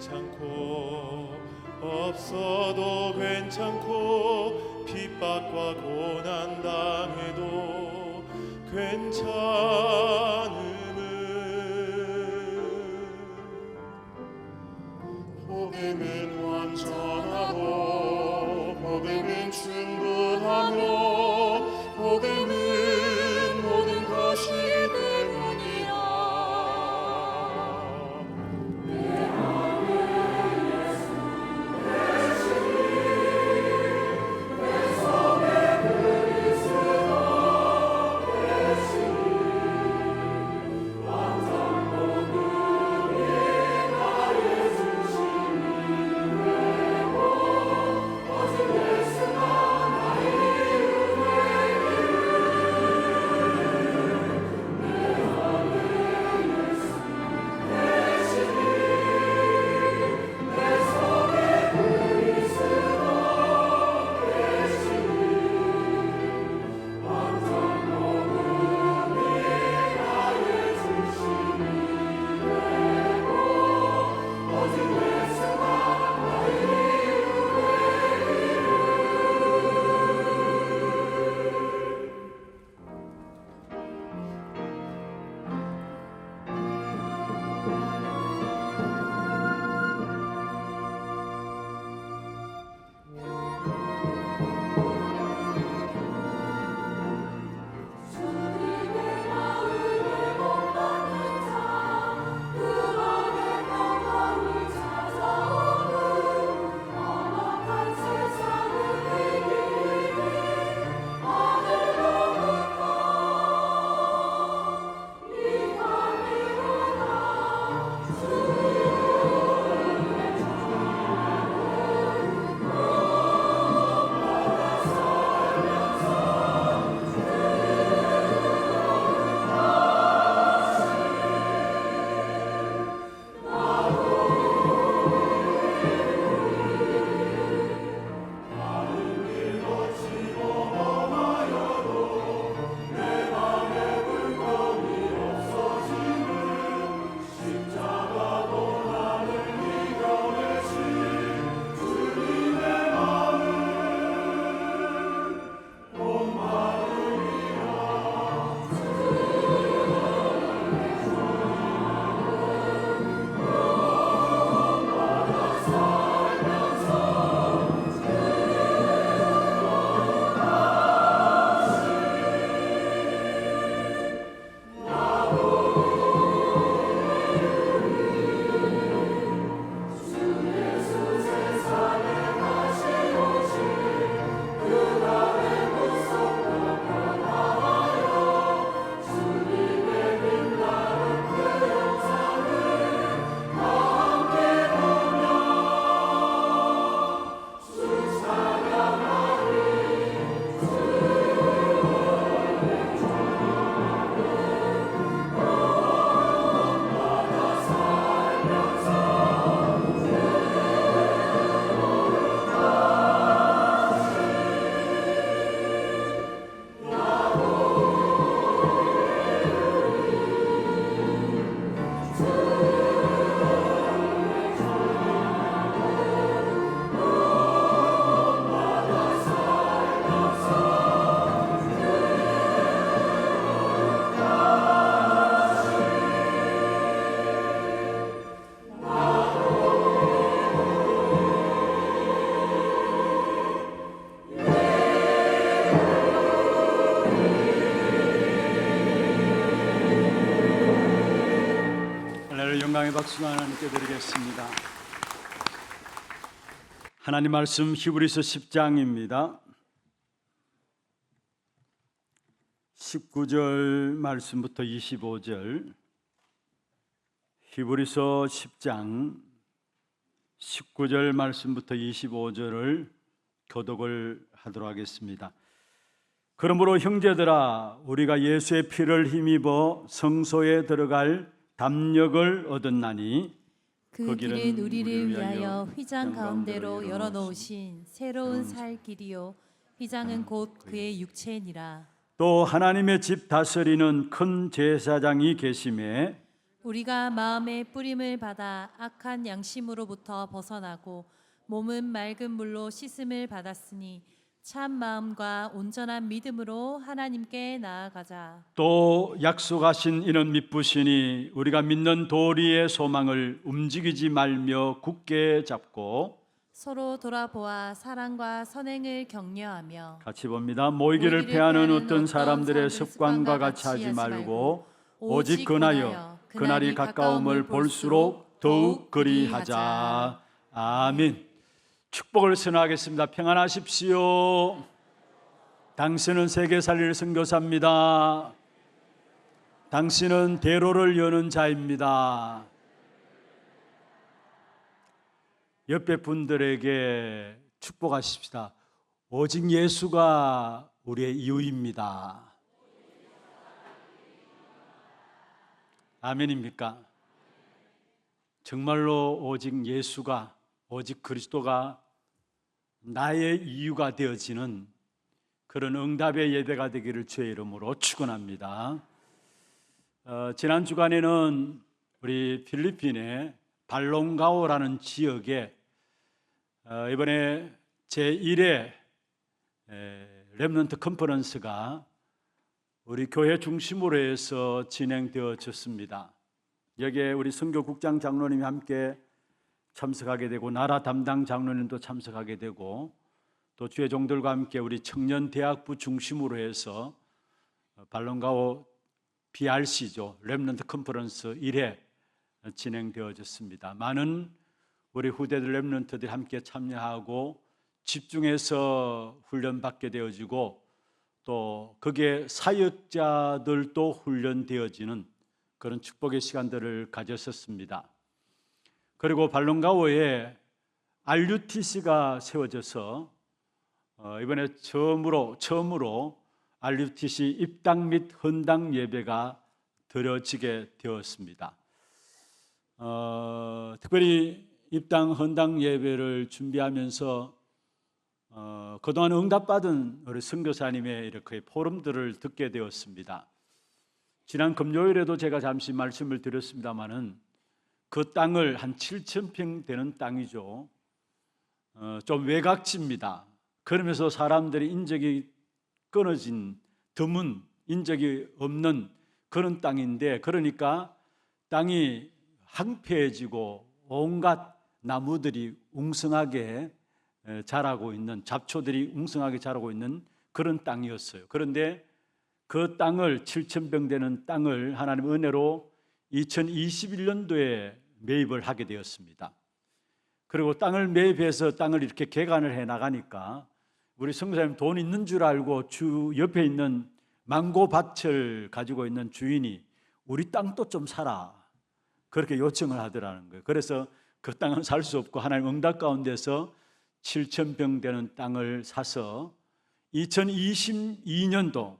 괜찮고 없어도 괜찮고 핍박과 고난 당해도 괜찮음은 복음은 완전하고 복음은 충분하며 복음은 모든 것이 때문이라. 영광의 박수 하나님께 드리겠습니다. 하나님 말씀 히브리서 10장입니다. 19절 말씀부터 25절, 히브리서 10장 19절 말씀부터 25절을 교독을 하도록 하겠습니다. 그러므로 형제들아, 우리가 예수의 피를 힘입어 성소에 들어갈 담력을 얻었나니 그 길은 우리를 위하여 휘장 가운데로 열어놓으신 새로운 살 길이요, 휘장은 곧 그의 육체니라. 또 하나님의 집 다스리는 큰 제사장이 계심에 우리가 마음의 뿌림을 받아 악한 양심으로부터 벗어나고 몸은 맑은 물로 씻음을 받았으니 참 마음과 온전한 믿음으로 하나님께 나아가자. 또 약속하신 이는 미쁘시니 우리가 믿는 도리의 소망을 움직이지 말며 굳게 잡고 서로 돌아보아 사랑과 선행을 격려하며 같이 봅니다. 모이기를 패하는 어떤 사람들의 습관과 같이 하지 말고 오직 근하여 그날이 가까움을 볼수록 더욱 그리하자. 아멘. 축복을 선언하겠습니다. 평안하십시오. 당신은 세계 살릴 선교사입니다. 당신은 대로를 여는 자입니다. 옆에 분들에게 축복하십시다. 오직 예수가 우리의 이유입니다. 아멘입니까? 정말로 오직 예수가, 오직 그리스도가 나의 이유가 되어지는 그런 응답의 예배가 되기를 주의 이름으로 축원합니다. 지난 주간에는 우리 필리핀의 발롱가오라는 지역에 이번에 제1회 렘넌트 컨퍼런스가 우리 교회 중심으로 해서 진행되어졌습니다. 여기에 우리 선교국장 장로님이 함께 참석하게 되고 나라 담당 장로님도 참석하게 되고 또 주의 종들과 함께 우리 청년대학부 중심으로 해서 발롱가오 BRC죠. 렘넌트 컨퍼런스 1회 진행되어졌습니다. 많은 우리 후대들 렘넌트들이 함께 참여하고 집중해서 훈련받게 되어지고 또 거기에 사역자들도 훈련되어지는 그런 축복의 시간들을 가졌었습니다. 그리고 발롱가오에 RUTC가 세워져서 이번에 처음으로 RUTC 입당 및 헌당 예배가 드려지게 되었습니다. 특별히 입당 헌당 예배를 준비하면서 그동안 응답받은 우리 선교사님의 이렇게 포럼들을 듣게 되었습니다. 지난 금요일에도 제가 잠시 말씀을 드렸습니다마는 그 땅을 한 7,000평 되는 땅이죠. 좀 외곽지입니다. 그러면서 사람들이 인적이 끊어진 드문 인적이 없는 그런 땅인데, 그러니까 땅이 황폐해지고 온갖 나무들이 웅성하게 자라고 있는, 잡초들이 웅성하게 자라고 있는 그런 땅이었어요. 그런데 그 땅을 7,000평 되는 땅을 하나님 은혜로 2021년도에 매입을 하게 되었습니다. 그리고 땅을 매입해서 땅을 이렇게 개간을 해 나가니까 우리 선교사님 돈 있는 줄 알고 주 옆에 있는 망고밭을 가지고 있는 주인이 우리 땅도 좀 사라 그렇게 요청을 하더라는 거예요. 그래서 그 땅은 살 수 없고 하나님 응답 가운데서 7,000평 되는 땅을 사서 2021년도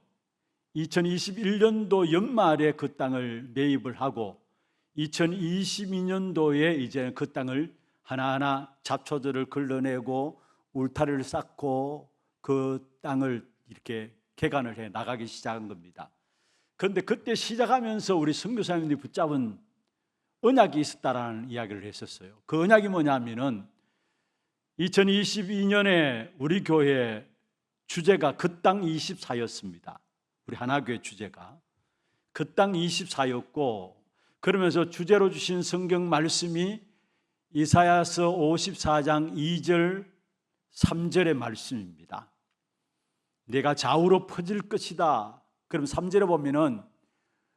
연말에 그 땅을 매입을 하고 2022년도에 이제 그 땅을 하나하나 잡초들을 걸러내고 울타리를 쌓고 그 땅을 이렇게 개간을 해 나가기 시작한 겁니다. 그런데 그때 시작하면서 우리 선교사님들이 붙잡은 언약이 있었다라는 이야기를 했었어요. 그 언약이 뭐냐면은 2022년에 우리 교회 주제가 그 땅 24였습니다. 우리 하나교회 주제가 그 땅 24였고, 그러면서 주제로 주신 성경 말씀이 이사야서 54장 2절 3절의 말씀입니다. 내가 좌우로 퍼질 것이다. 그럼 3절에 보면은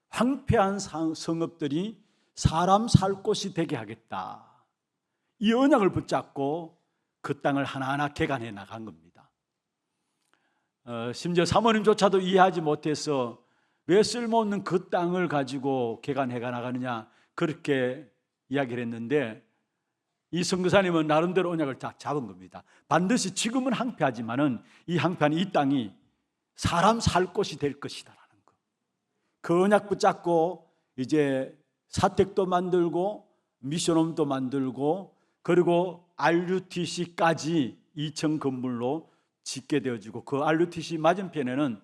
황폐한 성읍들이 사람 살 곳이 되게 하겠다. 이 언약을 붙잡고 그 땅을 하나하나 개간해 나간 겁니다. 심지어 사모님조차도 이해하지 못해서 왜 쓸모없는 그 땅을 가지고 개간해 나가느냐 그렇게 이야기를 했는데, 이 선교사님은 나름대로 언약을 잡은 겁니다. 반드시 지금은 황폐하지만은 이 황폐한 이 땅이 사람 살 곳이 될 것이다라는 거. 그 언약 붙잡고 이제 사택도 만들고 미션홈도 만들고 그리고 RUTC까지 2층 건물로 짓게 되어지고, 그 RUTC 맞은편에는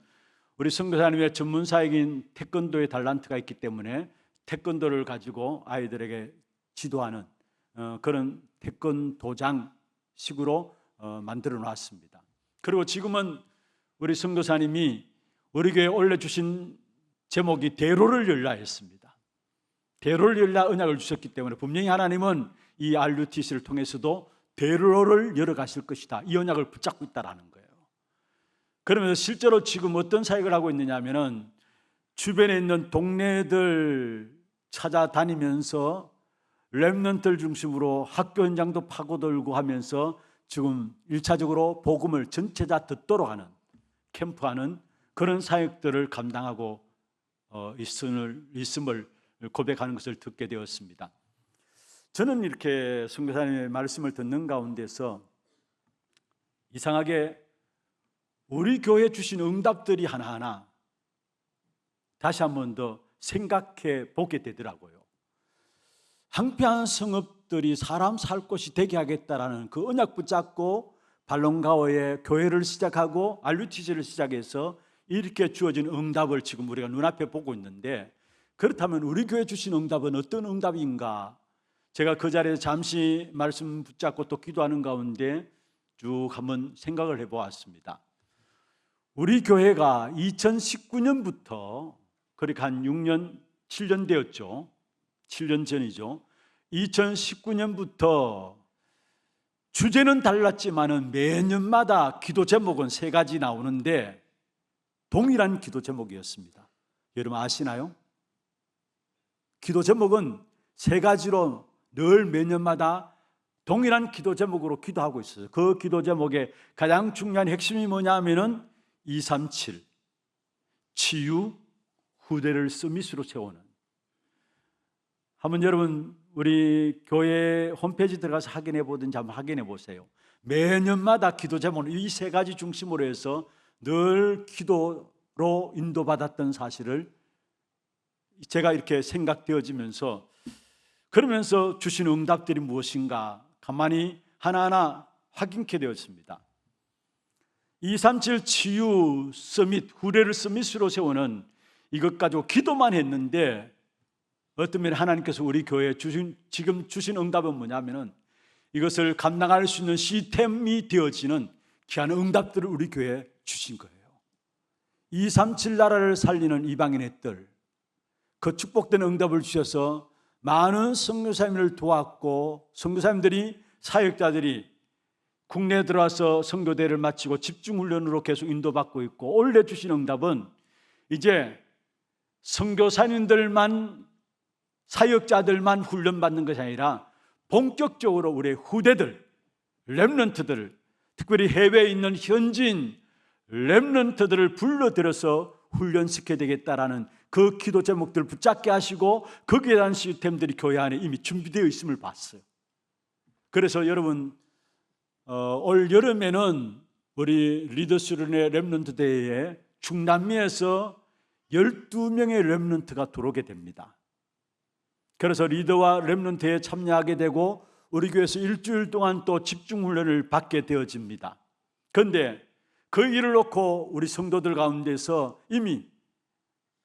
우리 선교사님의 전문사역인 태권도의 달란트가 있기 때문에 태권도를 가지고 아이들에게 지도하는 그런 태권도장식으로 만들어 놨습니다. 그리고 지금은 우리 선교사님이 우리 교회에 올려주신 제목이 대로를 열라였습니다. 대로를 열라 언약을 주셨기 때문에 분명히 하나님은 이 RUTC를 통해서도 대로를 열어가실 것이다, 이 언약을 붙잡고 있다라는 거예요. 그러면서 실제로 지금 어떤 사역을 하고 있느냐 하면은 주변에 있는 동네들 찾아다니면서 렘넌트를 중심으로 학교 현장도 파고들고 하면서 지금 1차적으로 복음을 전체자 듣도록 하는, 캠프하는 그런 사역들을 감당하고 있음을 고백하는 것을 듣게 되었습니다. 저는 이렇게 선교사님의 말씀을 듣는 가운데서 이상하게 우리 교회에 주신 응답들이 하나하나 다시 한 번 더 생각해 보게 되더라고요. 항폐한 성읍들이 사람 살 곳이 되게 하겠다라는 그 언약 붙잡고 발롱가오에 교회를 시작하고 RUTC를 시작해서 이렇게 주어진 응답을 지금 우리가 눈앞에 보고 있는데, 그렇다면 우리 교회 주신 응답은 어떤 응답인가? 제가 그 자리에서 잠시 말씀 붙잡고 또 기도하는 가운데 쭉 한번 생각을 해보았습니다. 우리 교회가 2019년부터 그렇게 한 6년, 7년 되었죠. 7년 전이죠. 2019년부터 주제는 달랐지만은 매년마다 기도 제목은 3가지 나오는데 동일한 기도 제목이었습니다. 여러분 아시나요? 기도 제목은 3가지로 늘 매년마다 동일한 기도 제목으로 기도하고 있어요. 그 기도 제목의 가장 중요한 핵심이 뭐냐 하면은 237 치유, 후대를 서밋으로 세우는. 한번 여러분 우리 교회 홈페이지 들어가서 확인해 보든지 한번 확인해 보세요. 매년마다 기도 제목은 이 3가지 중심으로 해서 늘 기도로 인도받았던 사실을 제가 이렇게 생각되어지면서, 그러면서 주신 응답들이 무엇인가 가만히 하나하나 확인케 되었습니다. 237 치유 서밋, 후레를 서밋으로 세우는 이것 가지고 기도만 했는데 어떤 면에 하나님께서 우리 교회에 지금 주신 응답은 뭐냐면은 이것을 감당할 수 있는 시스템이 되어지는 귀한 응답들을 우리 교회에 주신 거예요. 237 나라를 살리는 이방인의 뜰, 그 축복된 응답을 주셔서 많은 선교사님을 도왔고, 선교사님들이, 사역자들이 국내에 들어와서 선교대를 마치고 집중훈련으로 계속 인도받고 있고, 올해 주신 응답은 이제 선교사님들만, 사역자들만 훈련받는 것이 아니라 본격적으로 우리 후대들, 렘넌트들, 특별히 해외에 있는 현지인 렘넌트들을 불러들여서 훈련시켜야 되겠다라는 그 기도 제목들을 붙잡게 하시고 거기에 대한 시스템들이 교회 안에 이미 준비되어 있음을 봤어요. 그래서 여러분 올 여름에는 우리 리더스룸의 렘넌트 대회에 중남미에서 12명의 렘넌트가 들어오게 됩니다. 그래서 리더와 렘넌트에 참여하게 되고 우리 교회에서 일주일 동안 또 집중훈련을 받게 되어집니다. 그런데 그 일을 놓고 우리 성도들 가운데서 이미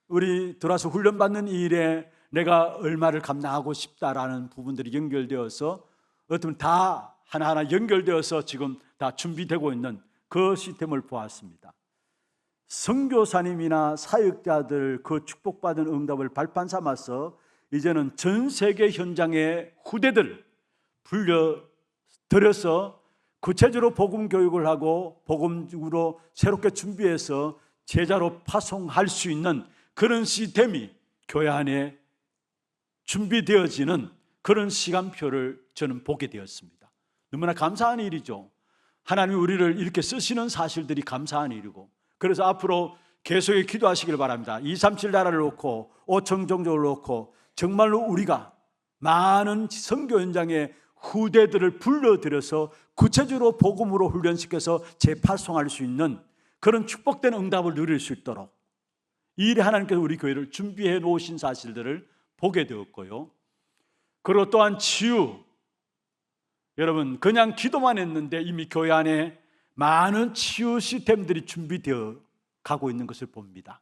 우리 들어와서 훈련받는 이 일에 내가 얼마를 감당하고 싶다라는 부분들이 연결되어서 어쩌면 다 하나하나 연결되어서 지금 다 준비되고 있는 그 시스템을 보았습니다. 선교사님이나 사역자들 그 축복받은 응답을 발판 삼아서 이제는 전 세계 현장의 후대들 불려들여서 구체적으로 복음 교육을 하고 복음으로 새롭게 준비해서 제자로 파송할 수 있는 그런 시스템이 교회 안에 준비되어지는 그런 시간표를 저는 보게 되었습니다. 너무나 감사한 일이죠. 하나님이 우리를 이렇게 쓰시는 사실들이 감사한 일이고, 그래서 앞으로 계속해 기도하시길 바랍니다. 237 나라를 놓고 5천 종족을 놓고 정말로 우리가 많은 선교 현장의 후대들을 불러들여서 구체적으로 복음으로 훈련시켜서 재파송할 수 있는 그런 축복된 응답을 누릴 수 있도록 이 일에 하나님께서 우리 교회를 준비해 놓으신 사실들을 보게 되었고요. 그리고 또한 치유, 여러분 그냥 기도만 했는데 이미 교회 안에 많은 치유 시스템들이 준비되어 가고 있는 것을 봅니다.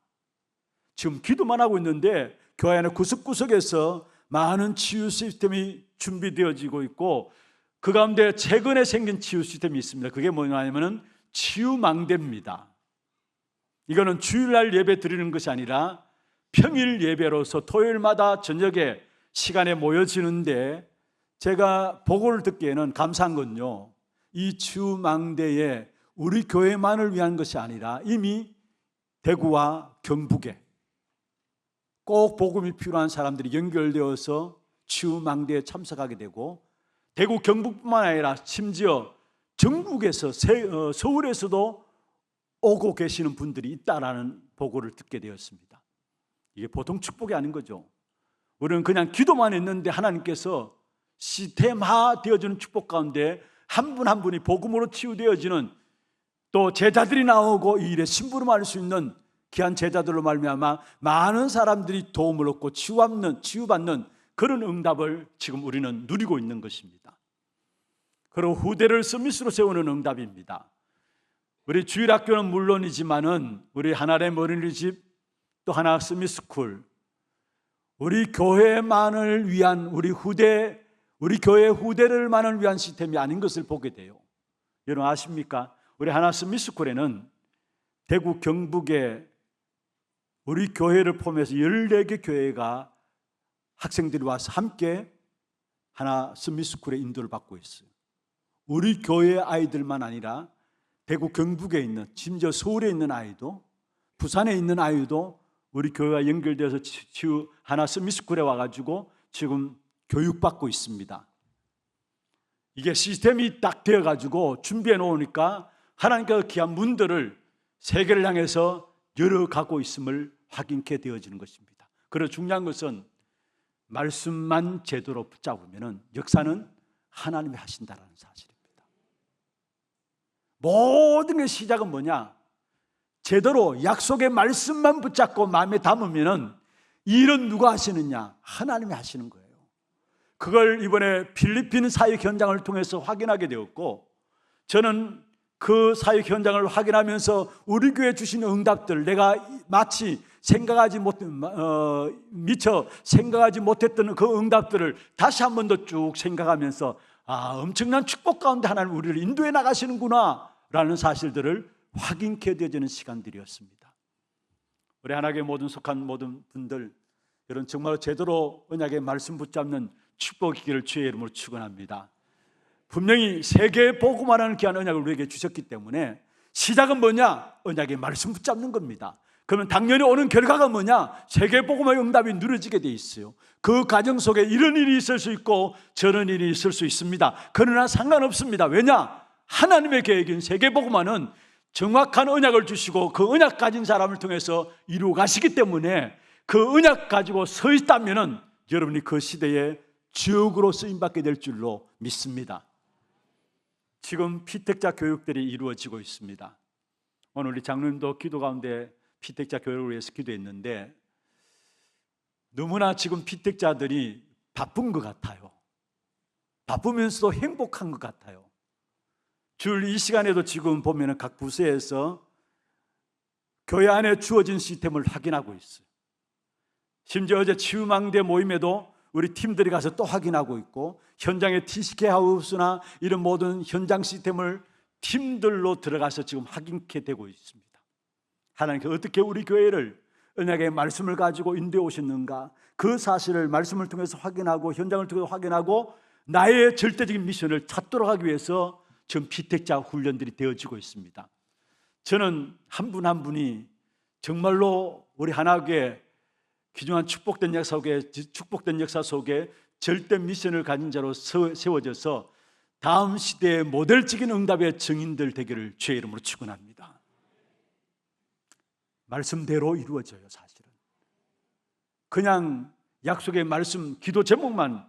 지금 기도만 하고 있는데 교회 안의 구석구석에서 많은 치유 시스템이 준비되어지고 있고 그 가운데 최근에 생긴 치유 시스템이 있습니다. 그게 뭐냐면은 치유망대입니다. 이거는 주일날 예배 드리는 것이 아니라 평일 예배로서 토요일마다 저녁에 시간에 모여지는데 제가 보고를 듣기에는 감사한 건요, 이 치유망대에 우리 교회만을 위한 것이 아니라 이미 대구와 경북에 꼭 복음이 필요한 사람들이 연결되어서 치유망대에 참석하게 되고 대구 경북뿐만 아니라 심지어 전국에서 서울에서도 오고 계시는 분들이 있다라는 보고를 듣게 되었습니다. 이게 보통 축복이 아닌 거죠. 우리는 그냥 기도만 했는데 하나님께서 시스템화 되어지는 축복 가운데 한 분 한 분이 복음으로 치유되어지는, 또 제자들이 나오고 이 일에 심부름할 수 있는 귀한 제자들로 말미암아 많은 사람들이 도움을 얻고 치유받는 그런 응답을 지금 우리는 누리고 있는 것입니다. 그리고 후대를 서밋으로 세우는 응답입니다. 우리 주일학교는 물론이지만은 우리 하나님 어린이집, 또 하나 서밋스쿨, 우리 교회만을 위한 우리 교회 후대를만을 위한 시스템이 아닌 것을 보게 돼요. 여러분 아십니까? 우리 하나 서밋스쿨에는 대구 경북에 우리 교회를 포함해서 14개 교회가 학생들이 와서 함께 하나 서밋스쿨의 인도를 받고 있어요. 우리 교회 아이들만 아니라 대구 경북에 있는, 심지어 서울에 있는 아이도, 부산에 있는 아이도 우리 교회와 연결되어서 하나 서밋스쿨에 와가지고 지금 교육받고 있습니다. 이게 시스템이 딱 되어가지고 준비해 놓으니까 하나님께서 귀한 문들을 세계를 향해서 열어가고 있음을 확인케 되어지는 것입니다. 그리고 중요한 것은 말씀만 제대로 붙잡으면 역사는 하나님이 하신다라는 사실입니다. 모든 게 시작은 뭐냐? 제대로 약속의 말씀만 붙잡고 마음에 담으면 이 일은 누가 하시느냐? 하나님이 하시는 거예요. 그걸 이번에 필리핀 사역 현장을 통해서 확인하게 되었고, 저는 그 사역 현장을 확인하면서 우리 교회 주신 응답들, 내가 마치 미처 생각하지 못했던 그 응답들을 다시 한 번 더 쭉 생각하면서 엄청난 축복 가운데 하나님 우리를 인도해 나가시는구나 라는 사실들을 확인케 되어지는 시간들이었습니다. 우리 하나님의 속한 모든 분들, 여러분 정말 제대로 언약의 말씀 붙잡는 축복이기를 주의 이름으로 축원합니다. 분명히 세계 복음화라는 귀한 언약을 우리에게 주셨기 때문에 시작은 뭐냐? 언약의 말씀 붙잡는 겁니다. 그러면 당연히 오는 결과가 뭐냐? 세계 복음화의 응답이 누려지게 돼 있어요. 그 과정 속에 이런 일이 있을 수 있고 저런 일이 있을 수 있습니다. 그러나 상관없습니다. 왜냐? 하나님의 계획인 세계 복음화는 정확한 언약을 주시고 그 언약 가진 사람을 통해서 이루어 가시기 때문에 그 언약 가지고 서 있다면은 여러분이 그 시대에 주역으로 쓰임받게 될 줄로 믿습니다. 지금 피택자 교육들이 이루어지고 있습니다. 오늘 우리 장로님도 기도 가운데 피택자 교육을 위해서 기도했는데 너무나 지금 피택자들이 바쁜 것 같아요. 바쁘면서도 행복한 것 같아요. 주일 이 시간에도 지금 보면 각 부서에서 교회 안에 주어진 시스템을 확인하고 있어요. 심지어 어제 치유망대 모임에도 우리 팀들이 가서 또 확인하고 있고, 현장의 TCK 하우스나 이런 모든 현장 시스템을 팀들로 들어가서 지금 확인케 되고 있습니다. 하나님께서 어떻게 우리 교회를 언약의 말씀을 가지고 인도해 오셨는가, 그 사실을 말씀을 통해서 확인하고 현장을 통해서 확인하고 나의 절대적인 미션을 찾도록 하기 위해서 지금 피택자 훈련들이 되어지고 있습니다. 저는 한 분 한 분이 정말로 우리 하나교회 귀중한 축복된 역사 속에 절대 미션을 가진 자로 세워져서 다음 시대의 모델적인 응답의 증인들 되기를 주의 이름으로 축원합니다. 말씀대로 이루어져요. 사실은 그냥 약속의 말씀, 기도 제목만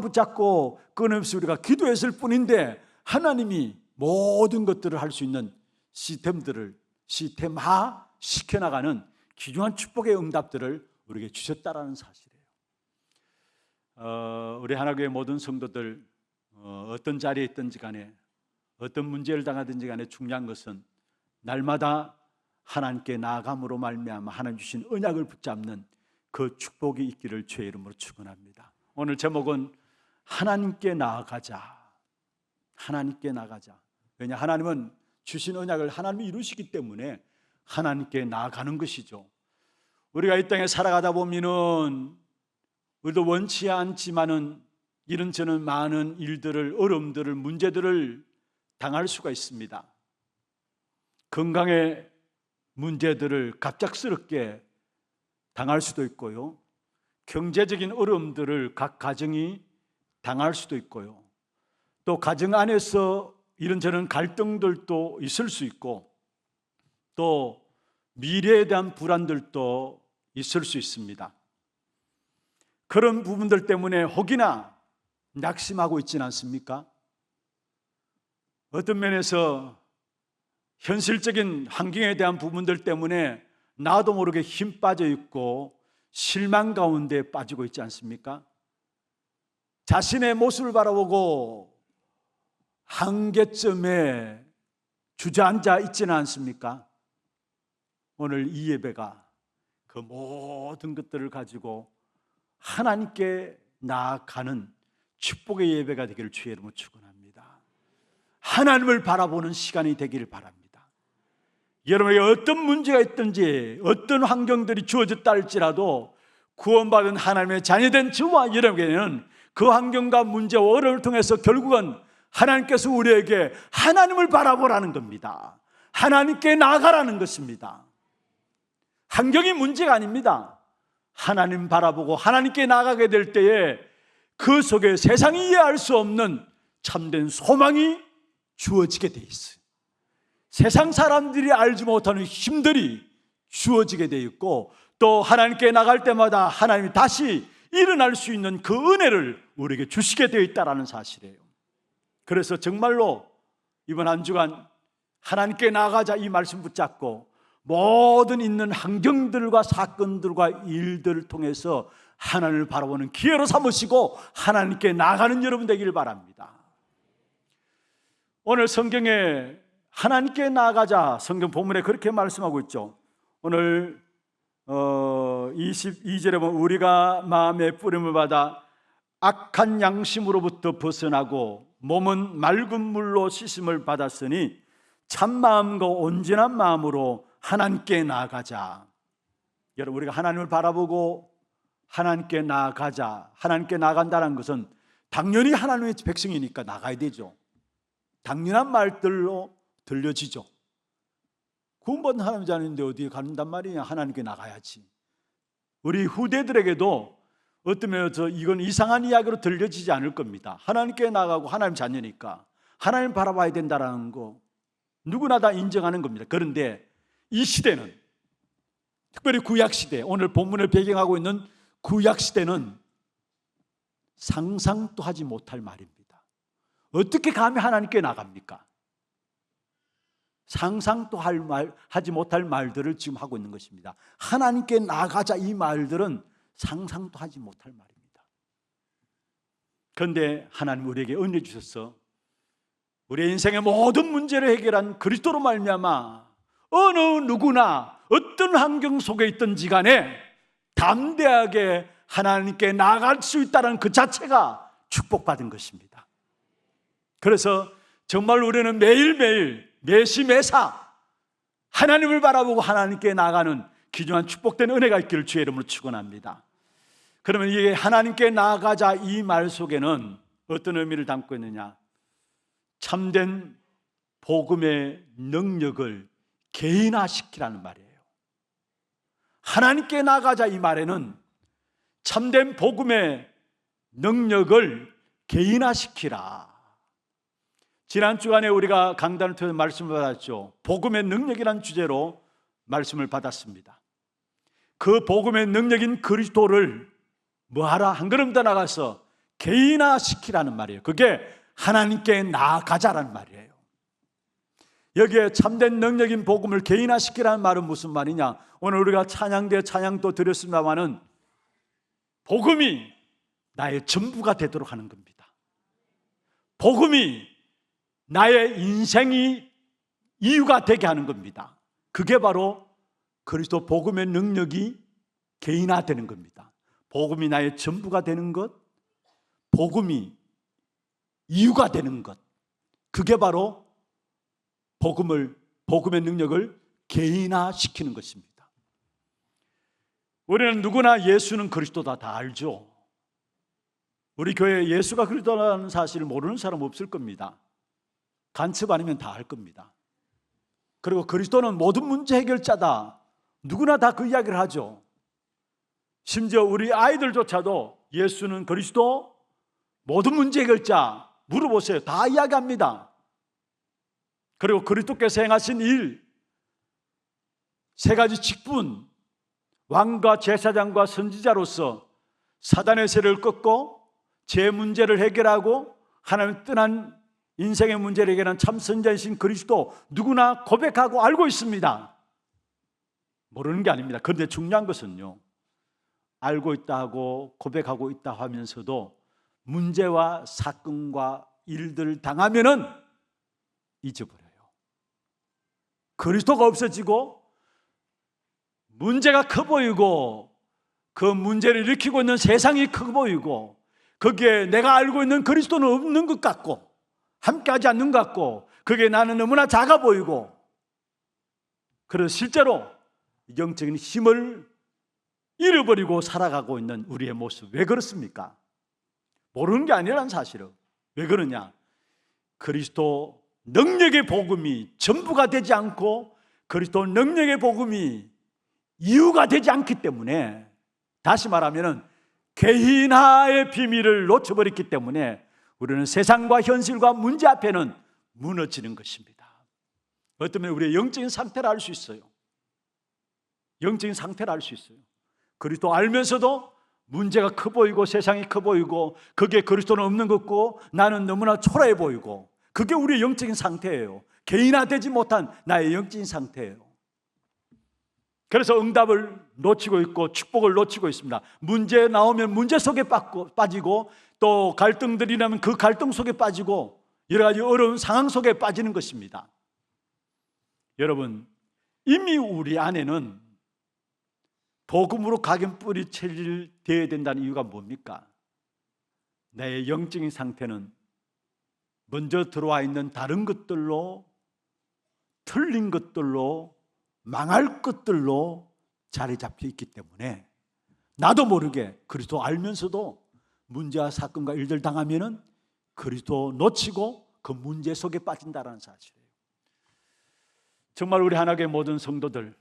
붙잡고 끊임없이 우리가 기도했을 뿐인데 하나님이 모든 것들을 할 수 있는 시스템들을 시스템화 시켜나가는 귀중한 축복의 응답들을 우리에게 주셨다라는 사실이에요. 우리 하나교회 모든 성도들 어떤 자리에 있든지 간에 어떤 문제를 당하든지 간에 중요한 것은 날마다 하나님께 나아감으로 말미암아 하나님 주신 언약을 붙잡는 그 축복이 있기를 주의 이름으로 축원합니다. 오늘 제목은 하나님께 나아가자. 하나님께 나아가자. 왜냐, 하나님은 주신 언약을 하나님이 이루시기 때문에 하나님께 나아가는 것이죠. 우리가 이 땅에 살아가다 보면은 우리도 원치 않지만은 이런저런 많은 일들을, 어려움들을, 문제들을 당할 수가 있습니다. 건강의 문제들을 갑작스럽게 당할 수도 있고요. 경제적인 어려움들을 각 가정이 당할 수도 있고요. 또 가정 안에서 이런저런 갈등들도 있을 수 있고, 또 미래에 대한 불안들도 있을 수 있습니다. 그런 부분들 때문에 혹이나 낙심하고 있지는 않습니까? 어떤 면에서 현실적인 환경에 대한 부분들 때문에 나도 모르게 힘 빠져 있고 실망 가운데 빠지고 있지 않습니까? 자신의 모습을 바라보고 한계점에 주저앉아 있지는 않습니까? 오늘 이 예배가 그 모든 것들을 가지고 하나님께 나아가는 축복의 예배가 되기를 주의 이름으로 축원합니다. 하나님을 바라보는 시간이 되기를 바랍니다. 여러분에게 어떤 문제가 있든지 어떤 환경들이 주어졌다 할지라도 구원받은 하나님의 자녀된 저와 여러분에게는 그 환경과 문제와 어려움을 통해서 결국은 하나님께서 우리에게 하나님을 바라보라는 겁니다. 하나님께 나아가라는 것입니다. 환경이 문제가 아닙니다. 하나님 바라보고 하나님께 나아가게 될 때에 그 속에 세상이 이해할 수 없는 참된 소망이 주어지게 돼 있어요. 세상 사람들이 알지 못하는 힘들이 주어지게 돼 있고, 또 하나님께 나갈 때마다 하나님이 다시 일어날 수 있는 그 은혜를 우리에게 주시게 되어 있다는 사실이에요. 그래서 정말로 이번 한 주간 하나님께 나아가자 이 말씀 붙잡고 모든 있는 환경들과 사건들과 일들을 통해서 하나님을 바라보는 기회로 삼으시고 하나님께 나아가는 여러분 되기를 바랍니다. 오늘 성경에 하나님께 나아가자 성경 본문에 그렇게 말씀하고 있죠. 오늘 22절에 보면 우리가 마음의 뿌림을 받아 악한 양심으로부터 벗어나고 몸은 맑은 물로 씻음을 받았으니 참마음과 온전한 마음으로 하나님께 나아가자. 여러분, 우리가 하나님을 바라보고 하나님께 나아가자. 하나님께 나아간다는 것은 당연히 하나님의 백성이니까 나가야 되죠. 당연한 말들로 들려지죠. 구원받은 하나님 자녀인데 어디에 간단 말이냐? 하나님께 나가야지. 우리 후대들에게도 어떤 면에서 이건 이상한 이야기로 들려지지 않을 겁니다. 하나님께 나가고 하나님 자녀니까 하나님 바라봐야 된다는 거 누구나 다 인정하는 겁니다. 그런데 이 시대는, 특별히 구약시대, 오늘 본문을 배경하고 있는 구약시대는 상상도 하지 못할 말입니다. 어떻게 감히 하나님께 나갑니까? 상상도 하지 못할 말들을 지금 하고 있는 것입니다. 하나님께 나가자 이 말들은 상상도 하지 못할 말입니다. 그런데 하나님 우리에게 은혜 주셔서 우리의 인생의 모든 문제를 해결한 그리스도로 말미암아 어느 누구나 어떤 환경 속에 있든지 간에 담대하게 하나님께 나아갈 수 있다는 그 자체가 축복받은 것입니다. 그래서 정말 우리는 매일매일 매시매사 하나님을 바라보고 하나님께 나아가는 귀중한 축복된 은혜가 있기를 주의 이름으로 축원합니다. 그러면 이게 하나님께 나아가자 이 말 속에는 어떤 의미를 담고 있느냐? 참된 복음의 능력을 개인화시키라는 말이에요. 하나님께 나아가자 이 말에는 참된 복음의 능력을 개인화시키라. 지난 주간에 우리가 강단을 통해서 말씀을 받았죠. 복음의 능력이라는 주제로 말씀을 받았습니다. 그 복음의 능력인 그리스도를 뭐하라? 한 걸음 더 나가서 개인화시키라는 말이에요. 그게 하나님께 나아가자라는 말이에요. 여기에 참된 능력인 복음을 개인화시키라는 말은 무슨 말이냐? 오늘 우리가 찬양대 찬양도 드렸습니다마는 복음이 나의 전부가 되도록 하는 겁니다. 복음이 나의 인생이 이유가 되게 하는 겁니다. 그게 바로 그리스도 복음의 능력이 개인화되는 겁니다. 복음이 나의 전부가 되는 것, 복음이 이유가 되는 것, 그게 바로 복음의 능력을 개인화시키는 것입니다. 우리는 누구나 예수는 그리스도다 다 알죠. 우리 교회에 예수가 그리스도라는 사실을 모르는 사람 없을 겁니다. 간첩 아니면 다 알 겁니다. 그리고 그리스도는 모든 문제 해결자다. 누구나 다 그 이야기를 하죠. 심지어 우리 아이들조차도 예수는 그리스도, 모든 문제 해결자 물어보세요. 다 이야기합니다. 그리고 그리스도께서 행하신 일, 세 가지 직분, 왕과 제사장과 선지자로서 사단의 세를 꺾고 제 문제를 해결하고 하나님의 떠난 인생의 문제를 해결한 참 선지자이신 그리스도, 누구나 고백하고 알고 있습니다. 모르는 게 아닙니다. 그런데 중요한 것은요, 알고 있다 하고 고백하고 있다 하면서도 문제와 사건과 일들을 당하면은 잊어버려요. 그리스도가 없어지고 문제가 커 보이고 그 문제를 일으키고 있는 세상이 커 보이고 거기에 내가 알고 있는 그리스도는 없는 것 같고 함께하지 않는 것 같고 그게 나는 너무나 작아 보이고, 그래서 실제로 영적인 힘을 잃어버리고 살아가고 있는 우리의 모습, 왜 그렇습니까? 모르는 게 아니라는 사실은. 왜 그러냐? 그리스도 능력의 복음이 전부가 되지 않고 그리스도 능력의 복음이 이유가 되지 않기 때문에, 다시 말하면 개인화의 비밀을 놓쳐버렸기 때문에 우리는 세상과 현실과 문제 앞에는 무너지는 것입니다. 어쩌면 우리의 영적인 상태를 알 수 있어요. 영적인 상태를 알 수 있어요. 그리스도 알면서도 문제가 커 보이고 세상이 커 보이고 거기에 그리스도는 없는 것 같고 나는 너무나 초라해 보이고, 그게 우리의 영적인 상태예요. 개인화되지 못한 나의 영적인 상태예요. 그래서 응답을 놓치고 있고 축복을 놓치고 있습니다. 문제 나오면 문제 속에 빠지고 또 갈등들이 나면 그 갈등 속에 빠지고 여러 가지 어려운 상황 속에 빠지는 것입니다. 여러분, 이미 우리 안에는 복음으로 각인뿌리 체질되어야 된다는 이유가 뭡니까? 내 영적인 상태는 먼저 들어와 있는 다른 것들로, 틀린 것들로, 망할 것들로 자리 잡혀 있기 때문에 나도 모르게 그리스도 알면서도 문제와 사건과 일들 당하면은 그리스도 놓치고 그 문제 속에 빠진다는 사실이에요. 정말 우리 하나님의 모든 성도들,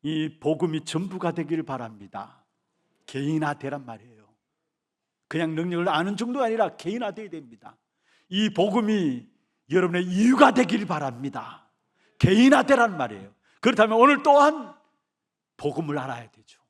이 복음이 전부가 되기를 바랍니다. 개인화되란 말이에요. 그냥 능력을 아는 정도가 아니라 개인화되어야 됩니다. 이 복음이 여러분의 이유가 되기를 바랍니다. 개인화되란 말이에요. 그렇다면 오늘 또한 복음을 알아야 되죠.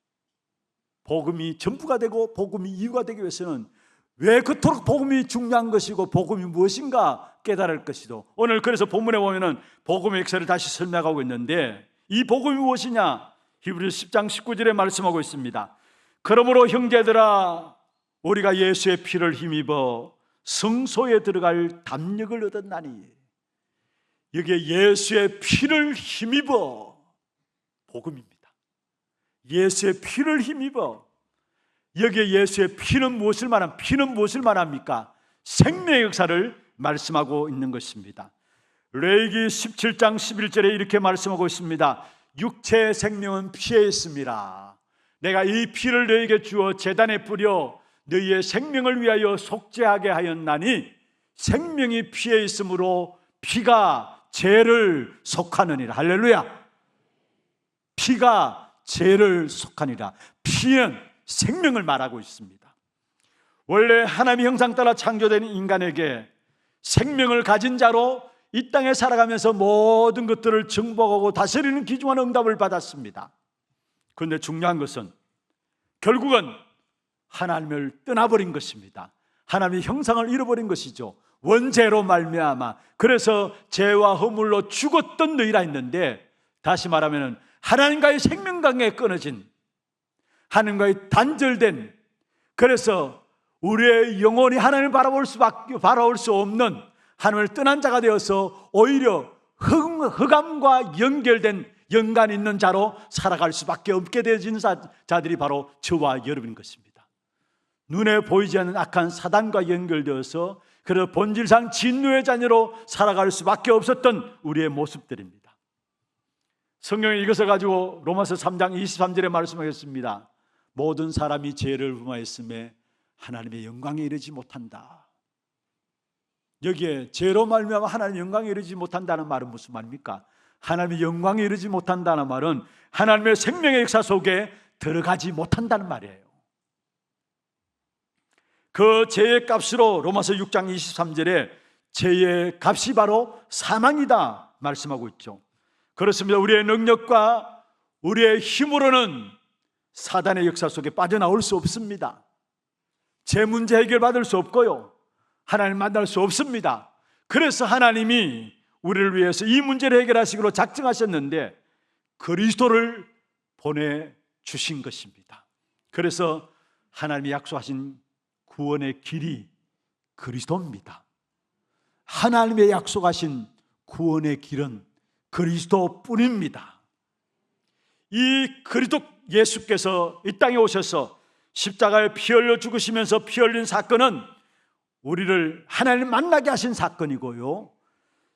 복음이 전부가 되고 복음이 이유가 되기 위해서는 왜 그토록 복음이 중요한 것이고 복음이 무엇인가 깨달을 것이도, 오늘 그래서 본문에 보면은 복음의 역사를 다시 설명하고 있는데, 이 복음이 무엇이냐? 히브리서 10장 19절에 말씀하고 있습니다. 그러므로 형제들아, 우리가 예수의 피를 힘입어 성소에 들어갈 담력을 얻었나니. 여기에 예수의 피를 힘입어, 복음입니다. 예수의 피를 힘입어. 여기에 예수의 피는 무엇을 말합니까? 피는 무엇을 말합니까? 생명의 역사를 말씀하고 있는 것입니다. 레위기 17장 11절에 이렇게 말씀하고 있습니다. 육체의 생명은 피에 있습니다. 내가 이 피를 너에게 주어 제단에 뿌려 너희의 생명을 위하여 속죄하게 하였나니 생명이 피에 있으므로 피가 죄를 속하느니라. 할렐루야. 피가 죄를 속하니라. 피는 생명을 말하고 있습니다. 원래 하나님의 형상 따라 창조된 인간에게 생명을 가진 자로 이 땅에 살아가면서 모든 것들을 정복하고 다스리는 귀중한 응답을 받았습니다. 그런데 중요한 것은 결국은 하나님을 떠나버린 것입니다. 하나님의 형상을 잃어버린 것이죠. 원죄로 말미암아. 그래서 죄와 허물로 죽었던 너희라 했는데, 다시 말하면 하나님과의 생명관계에 끊어진, 하나님과의 단절된, 그래서 우리의 영혼이 하나님을 바라볼 수 없는 하나님을 떠난 자가 되어서 오히려 흑암과 연결된 연관 있는 자로 살아갈 수밖에 없게 되어진 자들이 바로 저와 여러분인 것입니다. 눈에 보이지 않는 악한 사단과 연결되어서 그래서 본질상 진노의 자녀로 살아갈 수밖에 없었던 우리의 모습들입니다. 성경에 이것을 가지고 로마서 3장 23절에 말씀하셨습니다. 모든 사람이 죄를 범하였음에 하나님의 영광에 이르지 못한다. 여기에 죄로 말미암아 하나님의 영광에 이르지 못한다는 말은 무슨 말입니까? 하나님의 영광에 이르지 못한다는 말은 하나님의 생명의 역사 속에 들어가지 못한다는 말이에요. 그 죄의 값으로 로마서 6장 23절에 죄의 값이 바로 사망이다 말씀하고 있죠. 그렇습니다. 우리의 능력과 우리의 힘으로는 사단의 역사 속에 빠져나올 수 없습니다. 죄 문제 해결받을 수 없고요, 하나님 만날 수 없습니다. 그래서 하나님이 우리를 위해서 이 문제를 해결하시기로 작정하셨는데 그리스도를 보내주신 것입니다. 그래서 하나님이 약속하신 구원의 길이 그리스도입니다. 하나님의 약속하신 구원의 길은 그리스도뿐입니다. 이 그리스도 예수께서 이 땅에 오셔서 십자가에 피 흘려 죽으시면서 피 흘린 사건은 우리를 하나님 만나게 하신 사건이고요,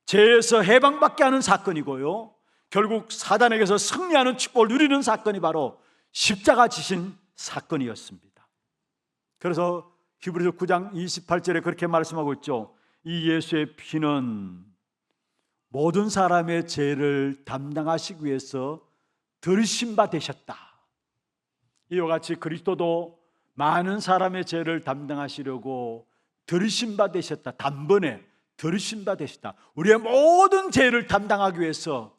죄에서 해방받게 하는 사건이고요, 결국 사단에게서 승리하는 축복을 누리는 사건이 바로 십자가 지신 사건이었습니다. 그래서 히브리서 9장 28절에 그렇게 말씀하고 있죠. 이 예수의 피는 모든 사람의 죄를 담당하시기 위해서 들으신 바 되셨다. 이와 같이 그리스도도 많은 사람의 죄를 담당하시려고 들으신 바 되셨다. 단번에 들으신 바 되셨다. 우리의 모든 죄를 담당하기 위해서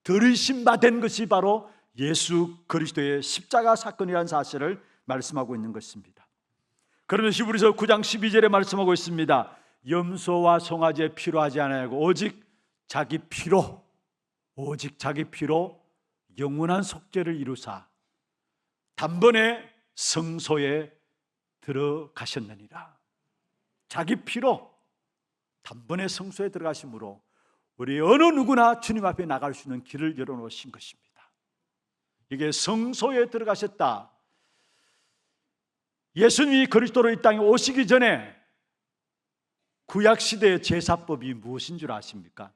들으신 바 된 것이 바로 예수 그리스도의 십자가 사건이라는 사실을 말씀하고 있는 것입니다. 그러면서 히브리서 9장 12절에 말씀하고 있습니다. 염소와 송아지의 피로 하지 아니하고 오직 자기 피로 영원한 속죄를 이루사 단번에 성소에 들어가셨느니라. 자기 피로 단번에 성소에 들어가심으로 우리 어느 누구나 주님 앞에 나갈 수 있는 길을 열어놓으신 것입니다. 이게 성소에 들어가셨다. 예수님이 그리스도로 이 땅에 오시기 전에 구약시대의 제사법이 무엇인 줄 아십니까?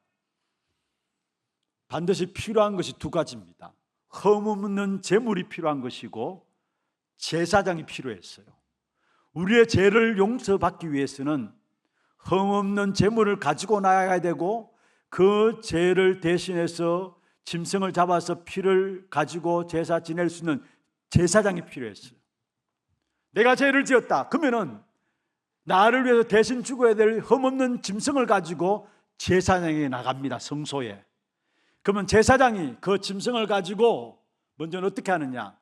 반드시 필요한 것이 두 가지입니다. 흠없는 제물이 필요한 것이고 제사장이 필요했어요. 우리의 죄를 용서받기 위해서는 흠없는 제물을 가지고 나가야 되고 그 죄를 대신해서 짐승을 잡아서 피를 가지고 제사 지낼 수 있는 제사장이 필요했어요. 내가 죄를 지었다 그러면은 나를 위해서 대신 죽어야 될 흠없는 짐승을 가지고 제사장이 나갑니다. 성소에. 그러면 제사장이 그 짐승을 가지고 먼저는 어떻게 하느냐?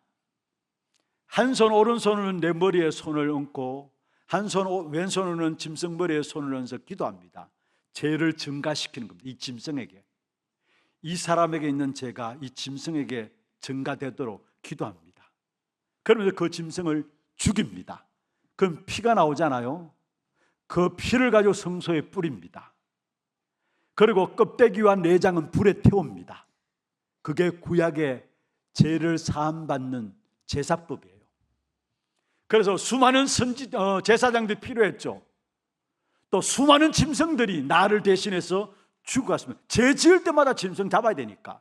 한 손 오른손으로는 내 머리에 손을 얹고 한 손 왼손으로는 짐승 머리에 손을 얹어서 기도합니다. 죄를 증가시키는 겁니다. 이 짐승에게, 이 사람에게 있는 죄가 이 짐승에게 증가되도록 기도합니다. 그러면서 그 짐승을 죽입니다. 그럼 피가 나오잖아요. 그 피를 가지고 성소에 뿌립니다. 그리고 껍데기와 내장은 불에 태웁니다. 그게 구약의 죄를 사함받는 제사법이에요. 그래서 수많은 제사장들이 필요했죠. 또 수많은 짐승들이 나를 대신해서 죽어갔습니다. 죄 지을 때마다 짐승 잡아야 되니까.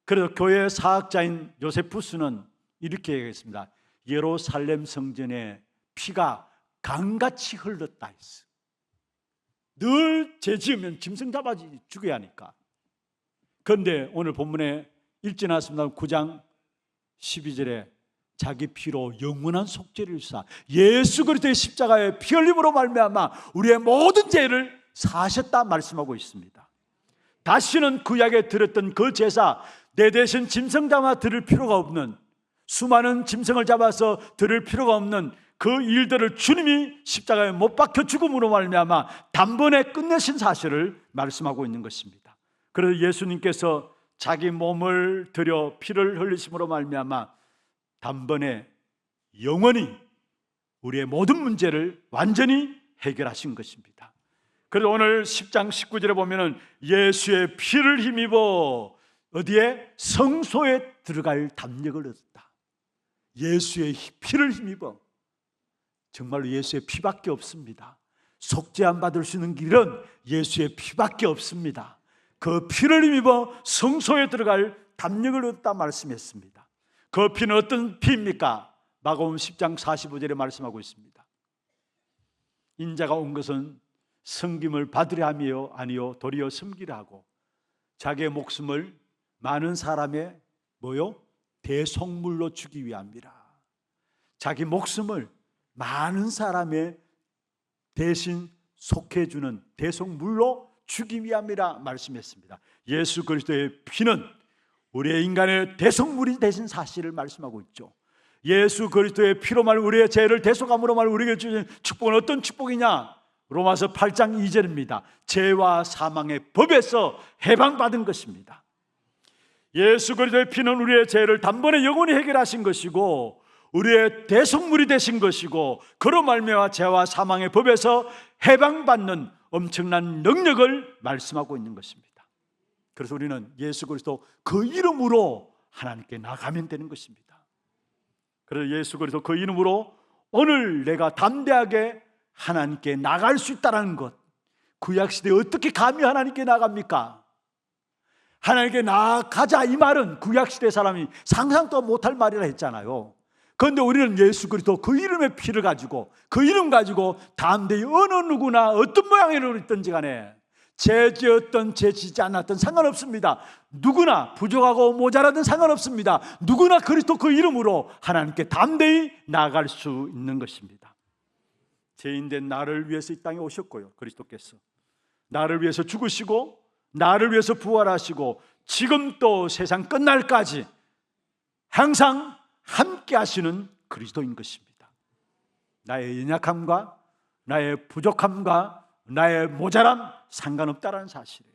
그래서 교회 사학자인 요세푸스는 이렇게 얘기했습니다. 예루살렘 성전에 피가 강같이 흘렀다 했어. 늘 죄 지으면 짐승 잡아 죽여야 하니까. 그런데 오늘 본문에 읽지 않았습니다. 9장 12절에 자기 피로 영원한 속죄를 이루사 예수 그리스도의 십자가의 피 흘림으로 말미암아 우리의 모든 죄를 사하셨다 말씀하고 있습니다. 다시는 구약에 들었던 그 제사, 내 대신 짐승 잡아 드릴 필요가 없는, 수많은 짐승을 잡아서 드릴 필요가 없는 그 일들을 주님이 십자가에 못 박혀 죽음으로 말미암아 단번에 끝내신 사실을 말씀하고 있는 것입니다. 그래서 예수님께서 자기 몸을 들여 피를 흘리심으로 말미암아 단번에 영원히 우리의 모든 문제를 완전히 해결하신 것입니다. 그래서 오늘 10장 19절에 보면은 예수의 피를 힘입어 어디에? 성소에 들어갈 담력을 얻었다. 예수의 피를 힘입어. 정말로 예수의 피밖에 없습니다. 속죄함 받을 수 있는 길은 예수의 피밖에 없습니다. 그 피를 힘입어 성소에 들어갈 담력을 얻었다 말씀했습니다. 그 피는 어떤 피입니까? 마가복음 10장 45절에 말씀하고 있습니다. 인자가 온 것은 섬김을 받으려 함이요 아니요 도리어 섬기려 하고 자기의 목숨을 많은 사람의 뭐요? 대속물로 주기 위함이라. 자기 목숨을 많은 사람의 대신 속해주는 대속물로 주기 위함이라 말씀했습니다. 예수 그리스도의 피는 우리의 인간의 대속물이 되신 사실을 말씀하고 있죠. 예수 그리스도의 피로만 우리의 죄를 대속함으로만 우리에게 주신 축복은 어떤 축복이냐? 로마서 8장 2절입니다. 죄와 사망의 법에서 해방받은 것입니다. 예수 그리스도의 피는 우리의 죄를 단번에 영원히 해결하신 것이고 우리의 대속물이 되신 것이고 그로 말미암아 죄와 사망의 법에서 해방받는 엄청난 능력을 말씀하고 있는 것입니다. 그래서 우리는 예수 그리스도 그 이름으로 하나님께 나가면 되는 것입니다. 그래서 예수 그리스도 그 이름으로 오늘 내가 담대하게 하나님께 나갈 수 있다는 것, 구약시대에 어떻게 감히 하나님께 나갑니까? 하나님께 나가자 이 말은 구약시대 사람이 상상도 못할 말이라 했잖아요. 그런데 우리는 예수 그리스도 그 이름의 피를 가지고 그 이름 가지고 담대히 어느 누구나 어떤 모양으로 있든지 간에 죄 지었던 죄 지지 않았던 상관없습니다. 누구나 부족하고 모자라든 상관없습니다. 누구나 그리스도 그 이름으로 하나님께 담대히 나아갈 수 있는 것입니다. 죄인된 나를 위해서 이 땅에 오셨고요. 그리스도께서 나를 위해서 죽으시고 나를 위해서 부활하시고 지금 또 세상 끝날까지 항상 함께 하시는 그리스도인 것입니다. 나의 연약함과 나의 부족함과 나의 모자람 상관없다라는 사실이에요.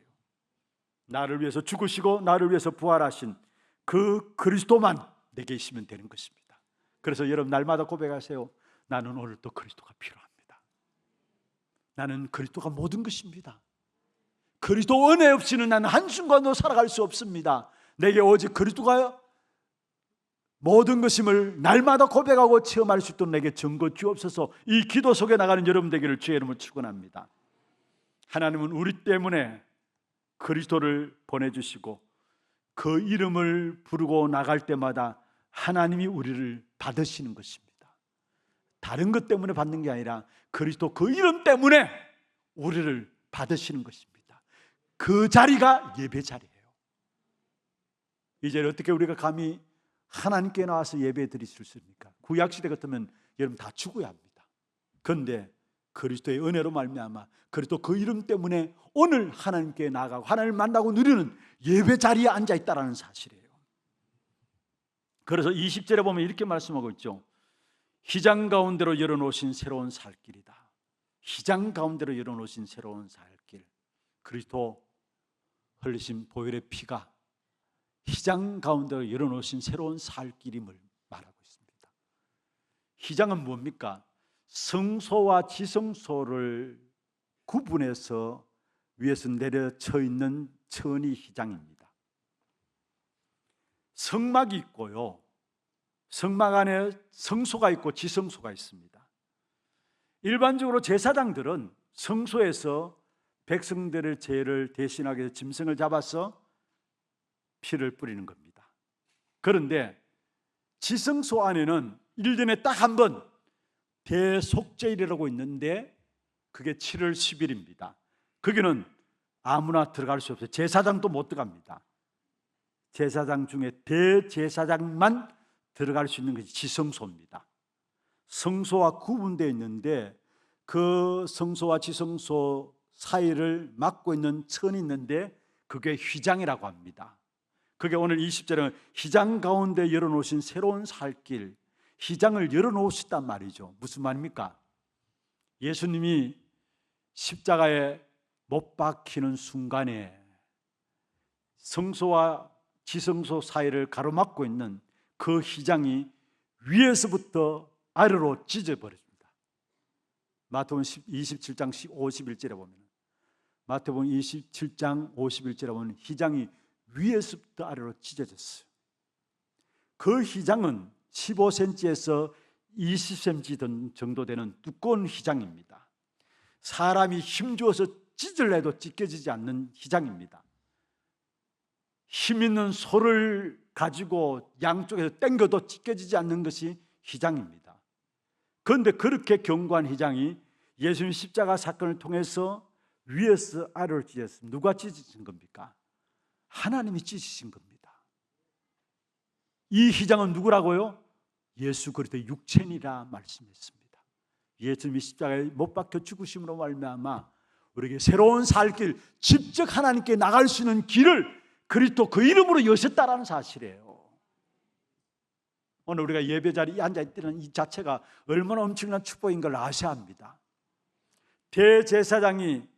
나를 위해서 죽으시고 나를 위해서 부활하신 그 그리스도만 내게 있으면 되는 것입니다. 그래서 여러분 날마다 고백하세요. 나는 오늘 또 그리스도가 필요합니다. 나는 그리스도가 모든 것입니다. 그리스도 은혜 없이는 나는 한순간도 살아갈 수 없습니다. 내게 오직 그리스도가 모든 것임을 날마다 고백하고 체험할 수 있도록 내게 증거 주옵소서. 이 기도 속에 나가는 여러분 되기를 주의 이름으로 축원합니다. 하나님은 우리 때문에 그리스도를 보내주시고 그 이름을 부르고 나갈 때마다 하나님이 우리를 받으시는 것입니다. 다른 것 때문에 받는 게 아니라 그리스도 그 이름 때문에 우리를 받으시는 것입니다. 그 자리가 예배 자리예요. 이제 어떻게 우리가 감히 하나님께 나와서 예배 드릴 수 있습니까? 구약시대 같으면 여러분 다 죽어야 합니다. 그런데 그리스도의 은혜로 말미암아 그리스도 그 이름 때문에 오늘 하나님께 나아가고 하나님을 만나고 누리는 예배 자리에 앉아 있다는 사실이에요. 그래서 20절에 보면 이렇게 말씀하고 있죠. 휘장 가운데로 열어놓으신 새로운 살길이다. 휘장 가운데로 열어놓으신 새로운 살길. 그리스도 흘리신 보혈의 피가 휘장 가운데로 열어놓으신 새로운 살길임을 말하고 있습니다. 휘장은 뭡니까? 성소와 지성소를 구분해서 위에서 내려쳐 있는 천이 휘장입니다. 성막이 있고요. 성막 안에 성소가 있고 지성소가 있습니다. 일반적으로 제사장들은 성소에서 백성들의 죄를 대신하기 위해서 짐승을 잡아서 피를 뿌리는 겁니다. 그런데 지성소 안에는 1년에 딱 한 번 대속죄일이라고 있는데 그게 7월 10일입니다. 거기는 아무나 들어갈 수 없어요. 제사장도 못 들어갑니다. 제사장 중에 대제사장만 들어갈 수 있는 것이 지성소입니다. 성소와 구분되어 있는데 그 성소와 지성소 사이를 막고 있는 천이 있는데 그게 휘장이라고 합니다. 그게 오늘 20절에 휘장 가운데 열어놓으신 새로운 살길, 휘장을 열어놓으셨단 말이죠. 무슨 말입니까? 예수님이 십자가에 못 박히는 순간에 성소와 지성소 사이를 가로막고 있는 그 휘장이 위에서부터 아래로 찢어버립니다. 마태복음 27장 51절에 보면 마태복음 27장 51절에 보면 휘장이 위에서부터 아래로 찢어졌어요. 그 휘장은 15cm에서 20cm 정도 되는 두꺼운 휘장입니다. 사람이 힘주어서 찢을래도 찢겨지지 않는 휘장입니다. 힘 있는 소를 가지고 양쪽에서 당겨도 찢겨지지 않는 것이 휘장입니다. 그런데 그렇게 견고한 휘장이 예수님 십자가 사건을 통해서 위에서 아래로 찢었습니다. 누가 찢으신 겁니까? 하나님이 찢으신 겁니다. 이 휘장은 누구라고요? 예수 그리스도의 육체니라 말씀했습니다. 예수님이 십자가에 못 박혀 죽으심으로 말미암아 우리에게 새로운 살 길, 직접 하나님께 나갈 수 있는 길을 그리스도 그 이름으로 여셨다라는 사실이에요. 오늘 우리가 예배 자리에 앉아있다는 이 자체가 얼마나 엄청난 축복인 걸 아셔야 합니다. 대제사장이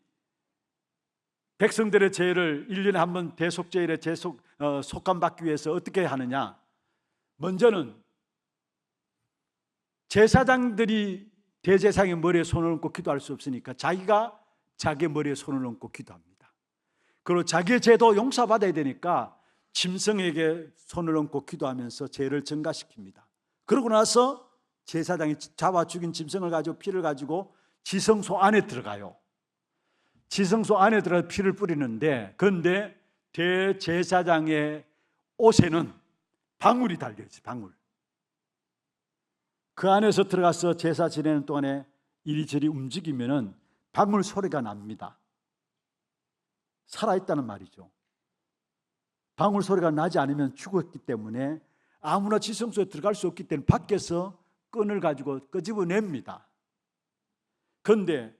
백성들의 죄를 1년에 한 번 대속죄일에 속감받기 위해서 어떻게 하느냐? 먼저는 제사장들이 대제사장의 머리에 손을 얹고 기도할 수 없으니까 자기가 자기의 머리에 손을 얹고 기도합니다. 그리고 자기의 죄도 용서받아야 되니까 짐승에게 손을 얹고 기도하면서 죄를 증가시킵니다. 그러고 나서 제사장이 잡아 죽인 짐승을 가지고 피를 가지고 지성소 안에 들어가요. 지성소 안에 들어가서 피를 뿌리는데, 그런데 대제사장의 옷에는 방울이 달려있어요. 방울. 그 안에서 들어가서 제사 지내는 동안에 이리저리 움직이면은 방울 소리가 납니다. 살아있다는 말이죠. 방울 소리가 나지 않으면 죽었기 때문에 아무나 지성소에 들어갈 수 없기 때문에 밖에서 끈을 가지고 끄집어냅니다. 그런데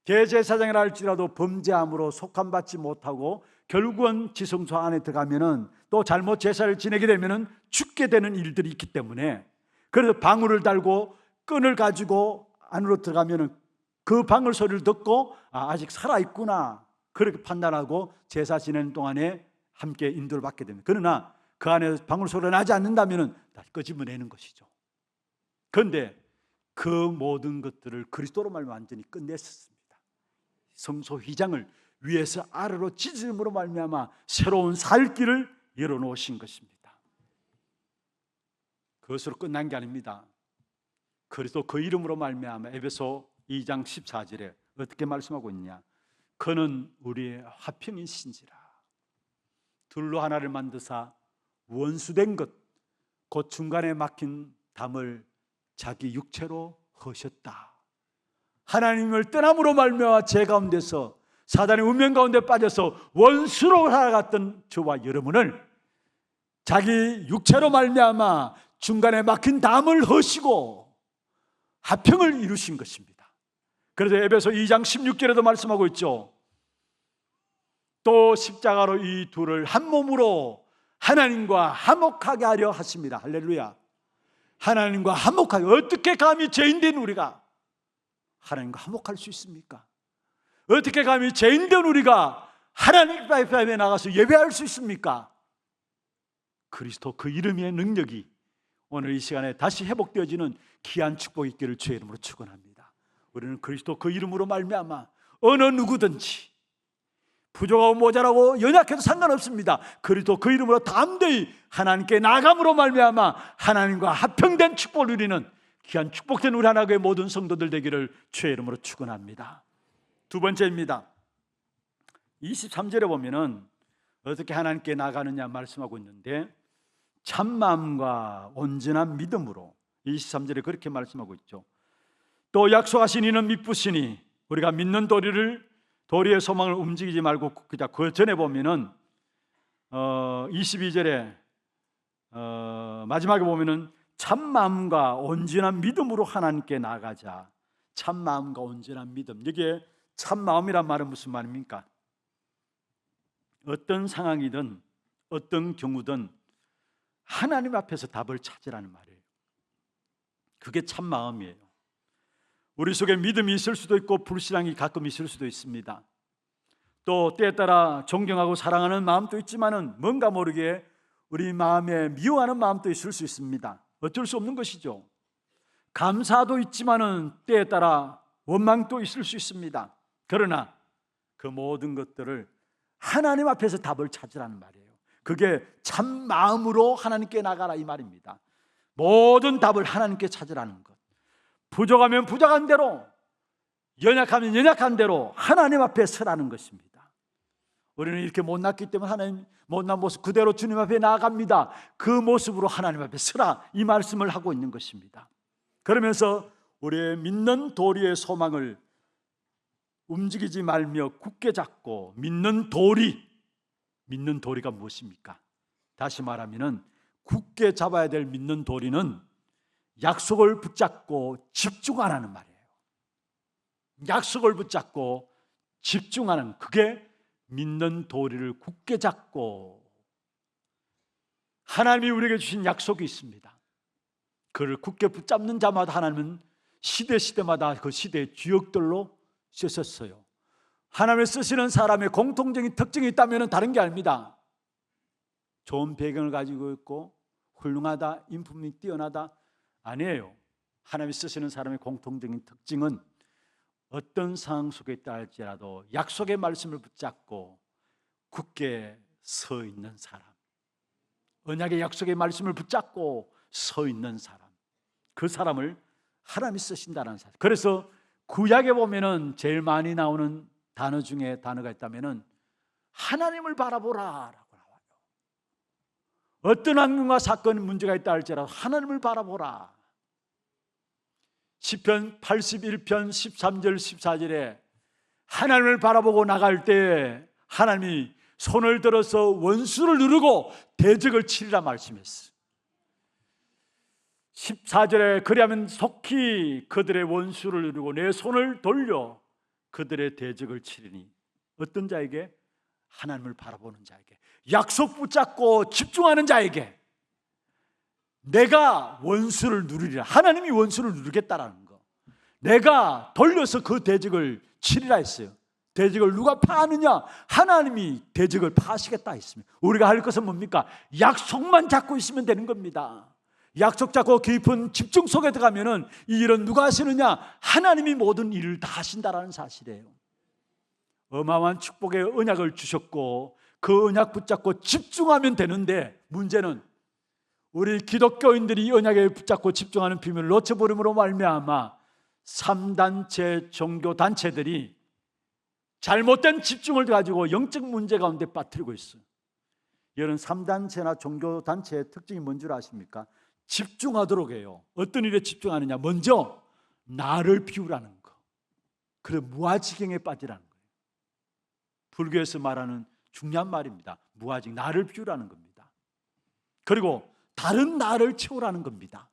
대제사장이라 할지라도 범죄함으로 속함받지 못하고 결국은 지성소 안에 들어가면은 또 잘못 제사를 지내게 되면은 죽게 되는 일들이 있기 때문에, 그래서 방울을 달고 끈을 가지고 안으로 들어가면은 그 방울 소리를 듣고 아직 살아있구나 그렇게 판단하고 제사 지내는 동안에 함께 인도를 받게 됩니다. 그러나 그 안에 방울 소리가 나지 않는다면은 다시 끄집어내는 것이죠. 그런데 그 모든 것들을 그리스도로 말미암아 완전히 끝냈었습니다. 성소 휘장을 위에서 아래로 찢음으로 말미암아 새로운 살 길을 열어놓으신 것입니다. 그것으로 끝난 게 아닙니다. 그리스도 그 이름으로 말미암아 에베소 2장 14절에 어떻게 말씀하고 있냐? 그는 우리의 화평이신지라. 둘로 하나를 만드사 원수된 것 곧 중간에 막힌 담을 자기 육체로 허셨다. 하나님을 떠남으로 말미암아 죄 가운데서 사단의 운명 가운데 빠져서 원수로 살아갔던 저와 여러분을 자기 육체로 말미암아 중간에 막힌 담을 허시고 화평을 이루신 것입니다. 그래서 에베소 2장 16절에도 말씀하고 있죠. 또 십자가로 이 둘을 한 몸으로 하나님과 화목하게 하려 하십니다. 할렐루야. 하나님과 화목하게. 어떻게 감히 죄인된 우리가 하나님과 화목할 수 있습니까? 어떻게 감히 죄인된 우리가 하나님 앞에 나가서 예배할 수 있습니까? 그리스도 그 이름의 능력이 오늘 이 시간에 다시 회복되어지는 귀한 축복이 있기를 주의 이름으로 축원합니다. 우리는 그리스도 그 이름으로 말미암아 어느 누구든지 부족하고 모자라고 연약해도 상관없습니다. 그리스도 그 이름으로 담대히 하나님께 나아감으로 말미암아 하나님과 화평된 축복을 누리는 귀한 축복된 우리 하나님의 모든 성도들 되기를 주의 이름으로 축원합니다. 두 번째입니다. 23절에 보면은 어떻게 하나님께 나가느냐 말씀하고 있는데, 참마음과 온전한 믿음으로 23절에 그렇게 말씀하고 있죠. 또 약속하신 이는 미쁘시니 우리가 믿는 도리의 소망을 움직이지 말고 그자. 그 전에 보면은 22절에 마지막에 보면은 참마음과 온전한 믿음으로 하나님께 나가자. 참마음과 온전한 믿음. 여기에 참마음이란 말은 무슨 말입니까? 어떤 상황이든 어떤 경우든 하나님 앞에서 답을 찾으라는 말이에요. 그게 참마음이에요. 우리 속에 믿음이 있을 수도 있고 불신앙이 가끔 있을 수도 있습니다. 또 때에 따라 존경하고 사랑하는 마음도 있지만은 뭔가 모르게 우리 마음에 미워하는 마음도 있을 수 있습니다. 어쩔 수 없는 것이죠. 감사도 있지만은 때에 따라 원망도 있을 수 있습니다. 그러나 그 모든 것들을 하나님 앞에서 답을 찾으라는 말이에요. 그게 참 마음으로 하나님께 나가라 이 말입니다. 모든 답을 하나님께 찾으라는 것. 부족하면 부족한 대로, 연약하면 연약한 대로 하나님 앞에 서라는 것입니다. 우리는 이렇게 못났기 때문에 하나님 못난 모습 그대로 주님 앞에 나아갑니다. 그 모습으로 하나님 앞에 서라 이 말씀을 하고 있는 것입니다. 그러면서 우리의 믿는 도리의 소망을 움직이지 말며 굳게 잡고 믿는 도리가 무엇입니까? 다시 말하면 굳게 잡아야 될 믿는 도리는 약속을 붙잡고 집중하라는 말이에요. 약속을 붙잡고 집중하는, 그게 믿는 도리를 굳게 잡고, 하나님이 우리에게 주신 약속이 있습니다. 그를 굳게 붙잡는 자마다 하나님은 시대마다 그 시대의 주역들로 쓰셨어요. 하나님을 쓰시는 사람의 공통적인 특징이 있다면 다른 게 아닙니다. 좋은 배경을 가지고 있고 훌륭하다, 인품이 뛰어나다, 아니에요. 하나님이 쓰시는 사람의 공통적인 특징은 어떤 상황 속에 있다 할지라도 약속의 말씀을 붙잡고 굳게 서 있는 사람, 언약의 약속의 말씀을 붙잡고 서 있는 사람, 그 사람을 하나님이 쓰신다는 사실. 그래서 구약에 보면은 제일 많이 나오는 단어 중에 단어가 있다면은 하나님을 바라보라라고 나와요. 어떤 환경과 사건 문제가 있다 할지라도 하나님을 바라보라. 시편 81편 13절 14절에 하나님을 바라보고 나갈 때 하나님이 손을 들어서 원수를 누르고 대적을 치리라 말씀했어요. 14절에 그리하면 속히 그들의 원수를 누르고 내 손을 돌려 그들의 대적을 치리니, 어떤 자에게? 하나님을 바라보는 자에게, 약속 붙잡고 집중하는 자에게 내가 원수를 누르리라. 하나님이 원수를 누르겠다라는 거. 내가 돌려서 그 대적을 치리라 했어요. 대적을 누가 파하느냐? 하나님이 대적을 파하시겠다 했습니다. 우리가 할 것은 뭡니까? 약속만 잡고 있으면 되는 겁니다. 약속 잡고 깊은 집중 속에 들어가면은 이 일은 누가 하시느냐? 하나님이 모든 일을 다 하신다라는 사실이에요. 어마어마한 축복의 언약을 주셨고 그 언약 붙잡고 집중하면 되는데, 문제는 우리 기독교인들이 이 언약에 붙잡고 집중하는 비밀을 놓쳐버림으로 말미암아 3단체 종교단체들이 잘못된 집중을 가지고 영적 문제 가운데 빠뜨리고 있어요. 이런 3단체나 종교단체의 특징이 뭔 줄 아십니까? 집중하도록 해요. 어떤 일에 집중하느냐? 먼저 나를 비우라는 거. 그래, 무아지경에 빠지라는 거예요. 불교에서 말하는 중요한 말입니다. 무아지경, 나를 비우라는 겁니다. 그리고 다른 나를 채우라는 겁니다.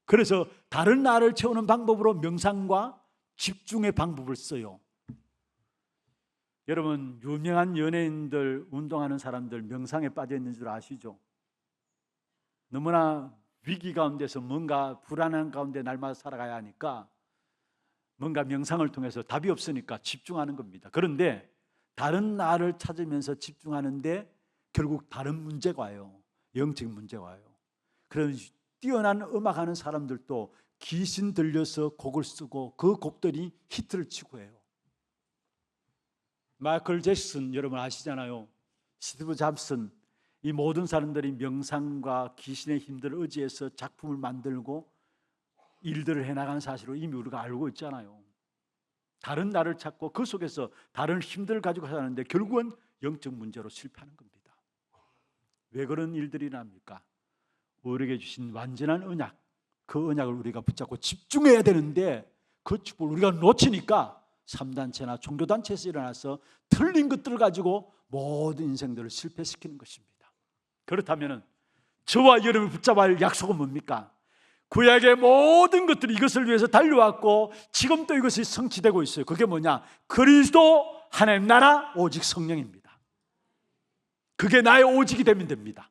그래서 다른 나를 채우는 방법으로 명상과 집중의 방법을 써요. 여러분, 유명한 연예인들, 운동하는 사람들 명상에 빠져 있는 줄 아시죠? 너무나 위기 가운데서 뭔가 불안한 가운데 날마다 살아가야 하니까 뭔가 명상을 통해서 답이 없으니까 집중하는 겁니다. 그런데 다른 나를 찾으면서 집중하는데 결국 다른 문제가 와요. 영적 문제가 와요. 그런 뛰어난 음악하는 사람들도 귀신 들려서 곡을 쓰고 그 곡들이 히트를 치고 해요. 마이클 잭슨 여러분 아시잖아요. 스티브 잡슨, 이 모든 사람들이 명상과 귀신의 힘들을 의지해서 작품을 만들고 일들을 해나가는 사실을 이미 우리가 알고 있잖아요. 다른 나를 찾고 그 속에서 다른 힘들을 가지고 사는데 결국은 영적 문제로 실패하는 겁니다. 왜 그런 일들이 납니까? 우리에게 주신 완전한 언약, 그 언약을 우리가 붙잡고 집중해야 되는데 그 축복을 우리가 놓치니까 3단체나 종교단체에서 일어나서 틀린 것들을 가지고 모든 인생들을 실패시키는 것입니다. 그렇다면 저와 여러분이 붙잡아야 할 약속은 뭡니까? 구약의 모든 것들이 이것을 위해서 달려왔고 지금 또 이것이 성취되고 있어요. 그게 뭐냐? 그리스도, 하나님 나라, 오직 성령입니다. 그게 나의 오직이 되면 됩니다.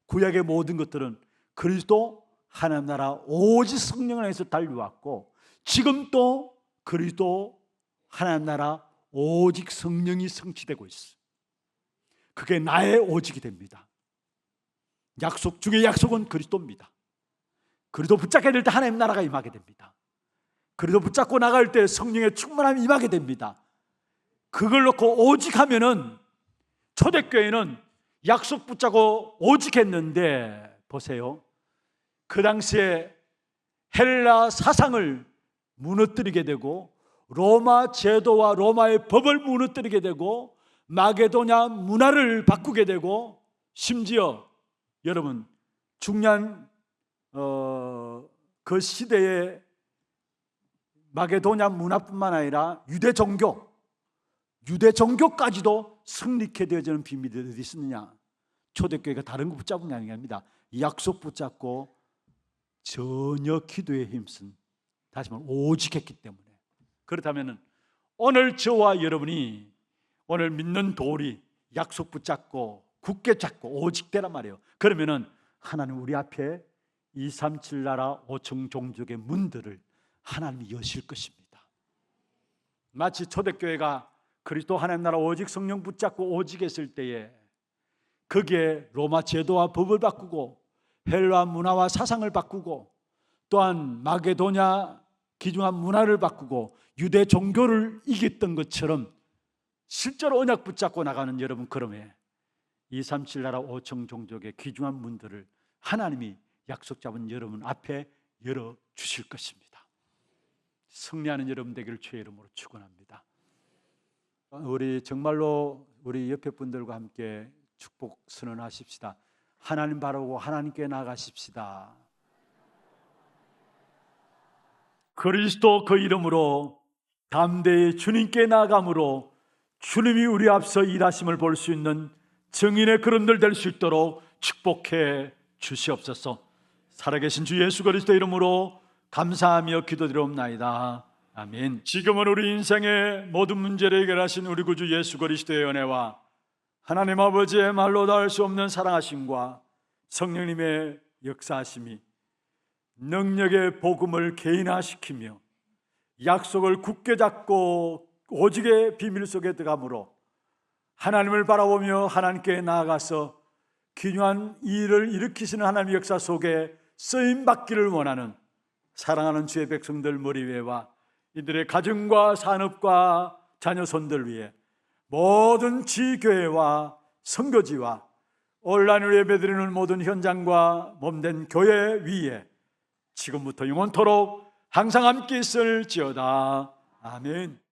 구약의 모든 것들은 그리스도, 하나님 나라, 오직 성령을 위해서 달려왔고 지금 또 그리스도, 하나님 나라, 오직 성령이 성취되고 있어요. 그게 나의 오직이 됩니다. 약속 중에 약속은 그리스도입니다. 그리스도 붙잡게 될 때 하나님 나라가 임하게 됩니다. 그리스도 붙잡고 나갈 때 성령의 충만함이 임하게 됩니다. 그걸 놓고 오직 하면은 초대교회는 약속 붙잡고 오직했는데 보세요. 그 당시에 헬라 사상을 무너뜨리게 되고 로마 제도와 로마의 법을 무너뜨리게 되고 마게도냐 문화를 바꾸게 되고 심지어 여러분 중요한 그 시대의 마게도냐 문화뿐만 아니라 유대 종교까지도 성립해 되어지는 비밀이 어디 있느냐? 초대교회가 다른 거 붙잡은 게 아닙니다. 약속 붙잡고 전혀 기도에 힘쓴, 다시 말하면 오직했기 때문에. 그렇다면 오늘 저와 여러분이 오늘 믿는 도리 약속 붙잡고 굳게 잡고 오직되란 말이에요. 그러면은 하나님 우리 앞에 237 나라 5천 종족의 문들을 하나님이 여실 것입니다. 마치 초대교회가 그리스도 하나님 나라 오직 성령 붙잡고 오직했을 때에 거기에 로마 제도와 법을 바꾸고 헬라 문화와 사상을 바꾸고 또한 마게도냐 기중한 문화를 바꾸고 유대 종교를 이겼던 것처럼 실제로 언약 붙잡고 나가는 여러분 그럼에 237 나라 5천 종족의 귀중한 문들을 하나님이 약속 잡은 여러분 앞에 열어주실 것입니다. 승리하는 여러분 되기를 주의 이름으로 축원합니다. 우리 정말로 우리 옆에 분들과 함께 축복 선언하십시다. 하나님 바라보고 하나님께 나가십시다. 그리스도 그 이름으로 담대히 주님께 나아감으로 주님이 우리 앞서 일하심을 볼 수 있는 증인의 그름들 될 수 있도록 축복해 주시옵소서. 살아계신 주 예수 그리스도 이름으로 감사하며 기도드리옵나이다. 아멘. 지금은 우리 인생의 모든 문제를 해결하신 우리 구주 예수 그리스도의 은혜와 하나님 아버지의 말로 닿을 수 없는 사랑하심과 성령님의 역사하심이 능력의 복음을 개인화시키며 약속을 굳게 잡고 오직의 비밀 속에 들어감으로 하나님을 바라보며 하나님께 나아가서 귀중한 일을 일으키시는 하나님의 역사 속에 쓰임받기를 원하는 사랑하는 주의 백성들 머리 위에와 이들의 가정과 산업과 자녀손들 위해 모든 지교회와 선교지와 온라인으로 예배드리는 모든 현장과 몸된 교회 위에 지금부터 영원토록 항상 함께 있을지어다. 아멘.